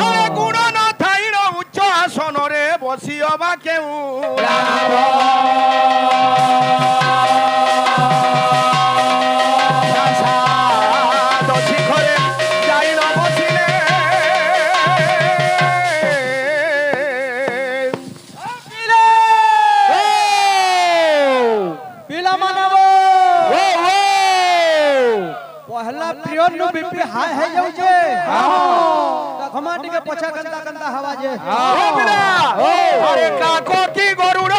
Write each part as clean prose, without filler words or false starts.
আরে গুণ নথাইর উচ্চ আসনরে বসিবা কেউ बीपी हाई है जाऊ छे खमा टिके पछा गंदा गंदा हवा जे अरे काको की गरुड़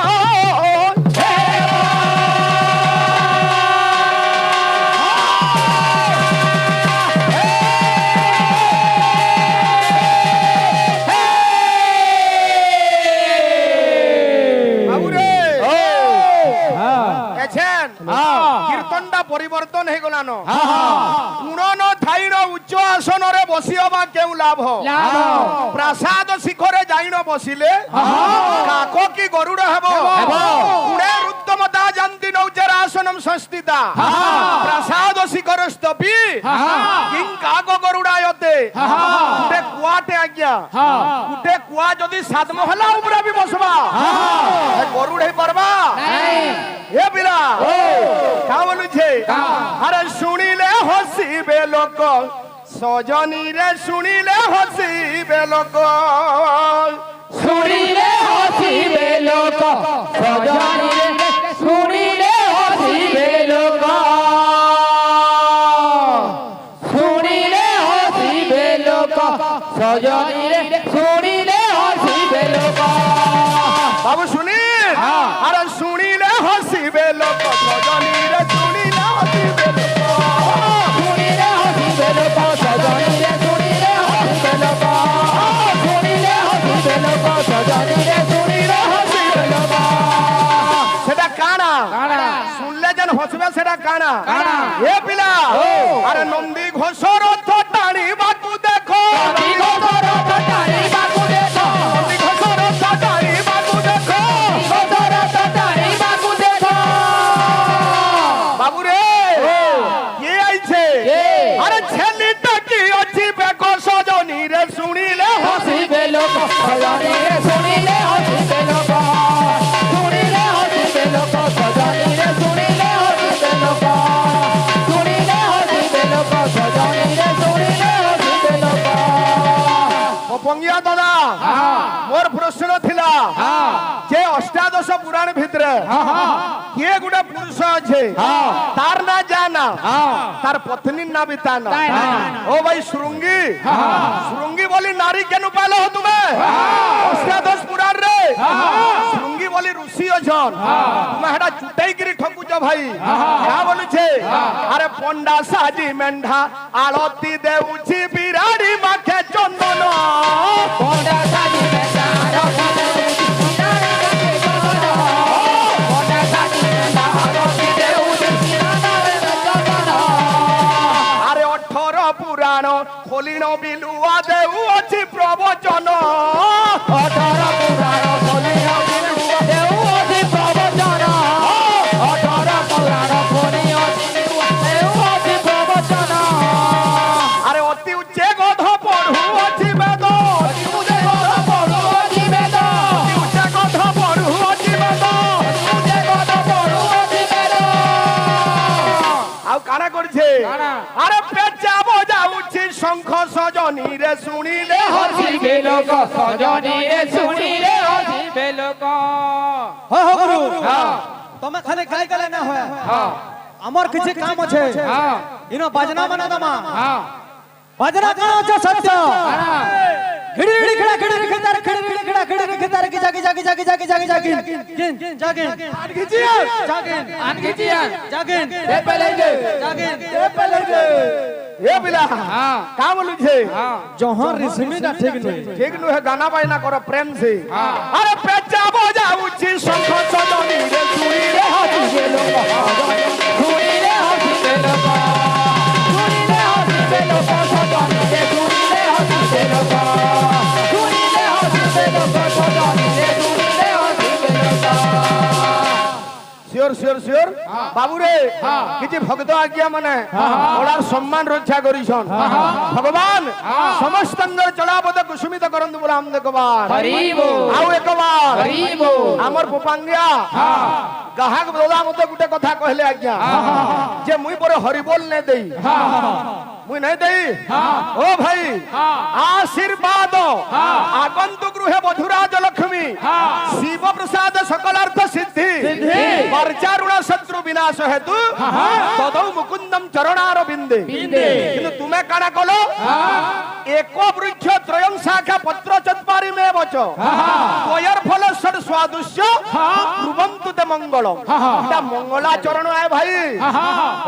কীর্তনটা পরিবর্তন হয়ে গলান গুণন থাইন উচ্চ আসনরে বসিবা কেউ লাভ প্রাসাদ শিখরে যাইন বসিলে কাক কি গরুড় হব গুণে রুদ্রমতা জানতি নৌচর আসনম সংস্থিতা প্রাসাদ শিখর স্তপি কিং কাক গরুড়ায়তে গুটে কুয়াটে আজ্ঞা গুটে কুয়া যদি সাত মহলা উপরে বি বসবা গরুড় হই পারবা এ বিলা কা বলুছে আরে শুনিলে হসিবে লোক সজনী রে শুনিলে হসিবে লোক শুনিলে হসিবে লোক সজনী রে শুনিলে হসিবে লোক শুনিলে হসিবে লোক সজনী রে শুনিলে হসিবে লোক বাবু শুনি আরে শুনিলে হসিবে লোক সজনী রে শুনিলে হসিবে লোক শুনিলে হসিবে লোক সজনী রে শুনিলে হসিবে লোক শুনিলে হসিবে লোক সজনী রে শুনিলে হসিবে লোক সেটা কানা শুনলে যেন হসবে সেটা কানা এ পিলা আরে নন্দী ঘোষ রথ টানি বাকু দেখো নন্দী ঘোষ রথ টানি বাকু দেখো নন্দী ঘোষ রথ টানি বাকু দেখো ঘোষ রথ টানি বাকু দেখো বাবু রে কে আইছে আরে ছেলেটা কি অছি বেক সজনী রে শুনিলে হসিবে লোক সজনী রে শুনিলে হসিবে লোক শুনিলে হসিবে লোক সজনী রে শুনিলে হসিবে লোক শুনিলে হসিবে লোক সজনী রে শুনিলে হসিবে লোক ও পঙ্গিয়া দাদা মোর প্রশ্ন থিলা যে অষ্টাদশ পুরাণ ভিতরে কে গুটা পুরুষ আছে তার না জানা তার পত্নীর না বিতা না ও ভাই শৃঙ্গী শৃঙ্গী বলি নারী কেন পাইল তুমি অষ্টাদশ পুরাণ রে শৃঙ্গী বলি ঋষি অছন তুমি হেটা চুটাই গিরি ঠকুছ ভাই কা বলুছে আরে পন্ডা সাজি মেন্ঢা আলতি দেউছি বিরাড়ি মাখে চন্দন পন্ডা সাজি মেন্ঢা আলতি দেউছি বিরাড়ি মাখে চন্দন পন্ডা সাজি মেন্ঢা আলতি দেউছি বিরাড়ি মাখে চন্দন আরে 18 পুরাণ খোলিন বিলুয়া দেউ অছি প্রবচন 18 পুরাণ খোলিন বিলুয়া দেউ অছি প্রবচন 18 পুরাণ খোলিন বিলুয়া দেউ অছি প্রবচন আরে অতি উচ্চে গধ পড়ু অছি বেদ অতি উচ্চে গধ পড়ু অছি বেদ অতি উচ্চে গধ পড়ু অছি বেদ অতি উচ্চে গধ পড়ু অছি বেদ আউ কানা করছে আরে পেচা বজাউছি শঙ্খ সজনী রে শুনিলে হসিবে লোক সজনী রে শুনিলে হসিবে লোক हो गुरु तमे खाली खाली गले ना होया আমার কিছু কাম আছে ইনো বাজনা মানা দমা বাজনা কাম আছে সত্য খিড়ি খিড়ি খিড়া খিড়ি খিড়া খিড়ি খিড়ি খিড়া খিড়ি খিড়া কি জাগি জাগি জাগি জাগি জাগি জাগি কিন জাগি আনগিজিয়া জাগি আনগিজিয়া জাগি দে পেলেগে জাগি দে পেলেগে এ বিলা কা বলুছে জহর রিসমিটা ঠিক নই ঠিক নই গানা বাইনা করো প্রেম সে আরে পেচা বজাউছি শঙ্খ সজনী রে শুনিলে হসিবে লোক শুনিলে হসিবে লোক শুনিলে হসিবে লোক সজনী রে শুনিলে হসিবে লোক শুনিলে হসিবে লোক সজনী রে শুনিলে হসিবে লোক শিওর শিওর শিওর বাবুরে কিছু ভক্ত আজ্ঞা মানে ওলার সম্মান রক্ষা করিছন ভগবান সমস্ত চলাপদ কুসুমিত করন্তু বলে আম দেখবার আউ একবার আমার পোপাঙ্গিয়া গাহাক দাদা মতে গোটে কথা কহিলে আজ্ঞা যে মুই পরে হরিবোল নে দেই মুই নাই দেই ও ভাই আশীর্বাদ আগন্তুক গৃহে বধুরাজ লক্ষ্মী শিব প্রসাদ সকলার্থ সিদ্ধি বর্চারুণ শত্রু বিনাশ হেতু তদৌ মুকুন্দম চরণার বিন্দে কিন্তু তুমি কানা কলো এক বৃক্ষ ত্রয়ং শাখা পত্র চত্বারি মে বচ ত্বয়র ফল ষড স্বাদুষ্য ব্রুবন্তু তে মঙ্গলম এটা মঙ্গলাচরণ আয় ভাই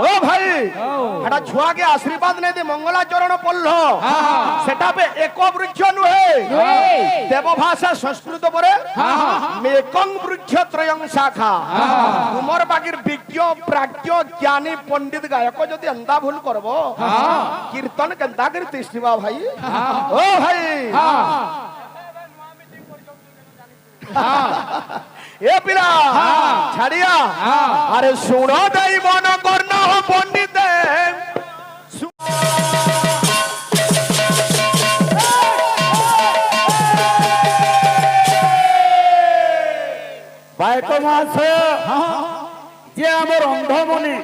ও ভাই এটা ছুয়াকে আশীর্বাদ নে দে মঙ্গলাচরণ পড়ল সেটা বে এক বৃক্ষ নুহে দেব ভাষা সংস্কৃত পরে মেকং বৃক্ষ ত্রয়ং শাখা তোমার বাকির বিজ্ঞ প্রাজ্ঞ জ্ঞানী পণ্ডিত গায়ক যদি এন্দা ভুল করব কীর্তন কেন্দা করে তিষ্ঠিবা ভাই ও ভাই এ পিলা ছাড়িয়া আরে শুনো দেই মন কর্ণ পণ্ডিতে বাইক মাস যে আমার অন্ধমণি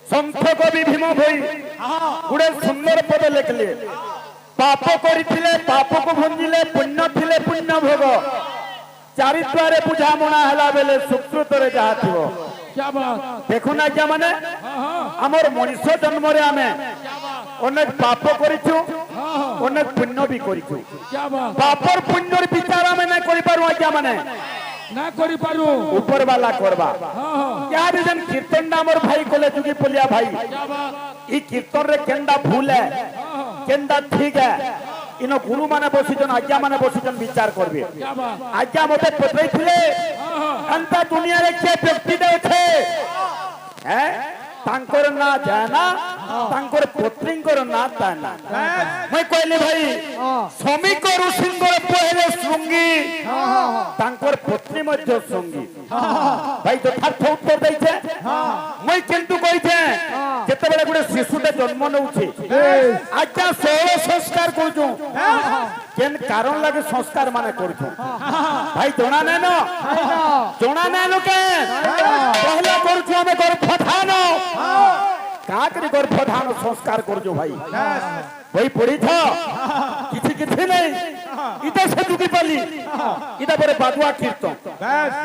সন্থ কবি ভীম ভই গুড়ে সুন্দর পদ লেখলে পাপ করিলে পাপক ভঞ্জিলে পুণ্য থিলে পুণ্য ভোগ চারিদ্বারে বুঝামଣା হেলা বেলে সুকৃতরে যাহা থিব দেখুন আজ্ঞা মানে আমার মনুষ্য জন্মরে আমি অনেক পাপ করিছু অনেক পুণ্য বি করিছু পাপর পুণ্যর বিচার আমি না করিপারু আজ্ঞা মানে না করি পারু উপর वाला করবা क्या रीजन कीर्तन नामर भाई कोले जुगी पुलिया भाई ई कीर्तन रे केंदा भूल है केंदा ठीक है इनो गुरु माने बसिजन आज्ञा माने बसिजन विचार करबे आज्ञा मते पत्रै थिले अंता दुनिया रे के व्यक्ति देखे हैं तांकर ना जाना तांकर पत्रींकर ना ताना मैं कहले भाई श्रमिक ऋषिंकर पहले श्रृंगी तांकर पत्नी मध्य श्रृंगी भाई যথার্থ উত্তর দেইছে মই কিন্তু কইছে যেতেবেলে গুড়ে শিশুতে জন্ম নউছে আজ্ঞা ষোল সংস্কার করছু কেন কারণ লাগে সংস্কার মানে করছু ভাই জনা নেন কে পহলা করছু আমি গর্ভধান কাকরি গর্ভধান সংস্কার করছো ভাই বই পড়িছ কিছু কিছু নেই ইটা সে যুগি পালি ইটা পরে বাদুয়া কীর্তন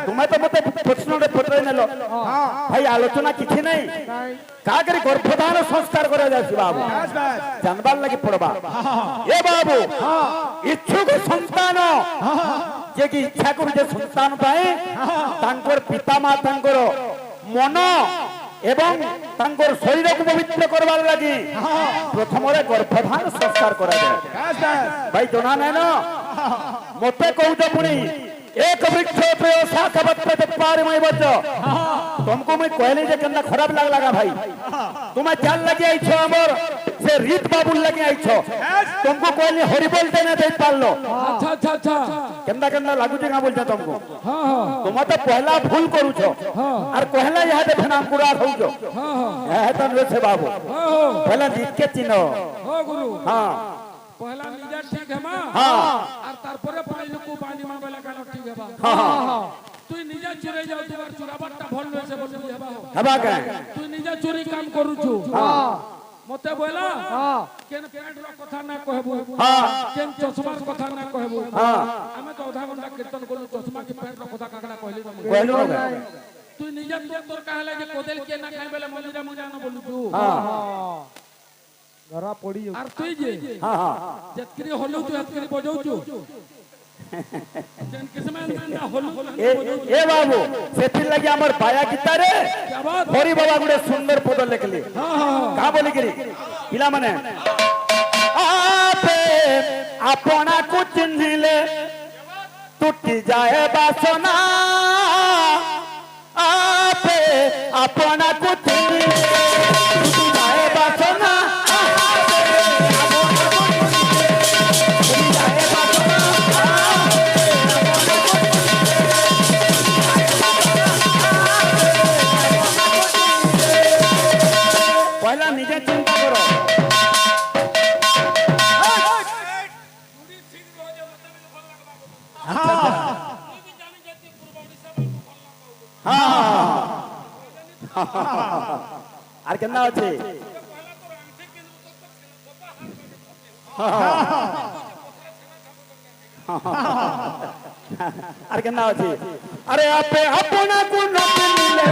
তুমি তো মতে প্রশ্নরে পড়াই নেল ভাই আলোচনা কিছু নেই কাকরি গর্ভধান সংস্কার করা যাচ্ছে বাবু জানবার লাগি পড়বা এ বাবু ইচ্ছুক সন্তান যে কি ইচ্ছা করছে সন্তান পাই তাঙ্কর পিতা মাতাঙ্কর মন এবং তাঙ্কর শরীরকে পবিত্র করবার লাগি প্রথমরে গর্ভধান সংস্কার করা যায় ভাই জনা নেন মতে কৌজ পুনি एक वृक्ष पे शाखा पत्ते पार में बच तुमको मैं कहले जे केना खराब लगा भाई तुम्हें चाल लगे आई छो हमर से रीत बाबुल लगे आई छो तुमको कहले हरि बोलते ना दे पारलो अच्छा अच्छा अच्छा केना केना लागु जे का बोलता तुमको हां हां तुम तो पहला भूल करू छो और कहला यहां दे नाम पूरा हो जो हां हां है तन से बाबू पहला रीत के चिन्ह हो गुरु हां पहला निजा ठीक है मां हां और तारपरे पहिले को बानी मांगे लगा ठीक है बा हां তুই নিজে চুরে যাও তোমার চুরাবারটা ভল হইছে বলি হেবা হেবা কে তুই নিজে চুরি কাম করুছু হ্যাঁ মতে বলা হ্যাঁ কেন পেটর কথা না কহবু হ্যাঁ কেন চশমার কথা না কহবু হ্যাঁ আমি তো আধা ঘন্টা কীর্তন করলু চশমা কি পেটর কথা কাকড়া কইলি কইলো তুই নিজে তোর কাহলে যে কোদেল কে না খাই বেলে মন্দিরা মুজা না বলুছু হ্যাঁ ঘরা পড়ি আর তুই যে हां हां জতকরি হলু তুই জতকরি বজাউছু কেন কিসমে না হলু ए बाबू सेथिर लगी हमर पाया किता रे हरि बाबा गुडे सुंदर पद लिखली का बोली गिरी पिला माने आपे अपना को चिन्हिले टूटी जाए बासना आपे अपना को चिन्हिले टूटी जाए बासना কেনা আছে আর কেনা আছে আরে আপে আপনা কোন নিলে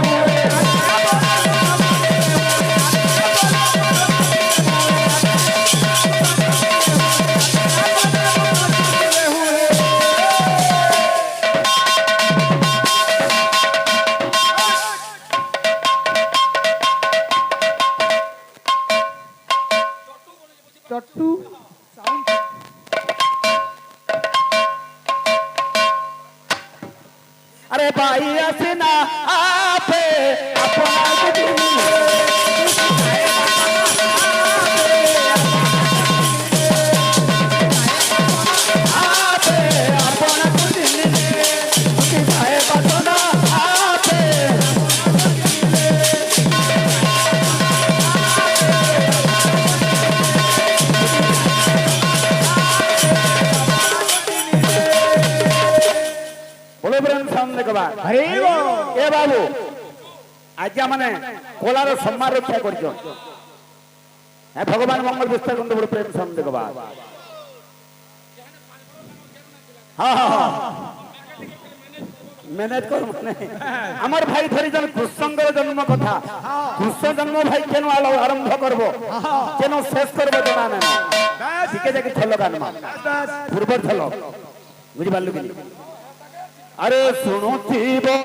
টট্টু আরে ভাই আছে না আপে আপনা সামনে কবা এ বাবু আজ্ঞা মানে কোলার সম্মান রক্ষা করছ হ্যাঁ ভগবান মঙ্গল বিস্তার করতে বড় প্রেম সামনে কবা হ্যাঁ হ্যাঁ ম্যানেজ কর মানে আমার ভাই ধরিজন কৃষ্ণঙ্গর জন্ম কথা কৃষ্ণ জন্ম ভাই কেন আরম্ভ করব কেন শেষ করব জানা না শিখে দেখি ছল গান মা পূর্ব ছল বুঝিপারলু কি আরে শুনুথিব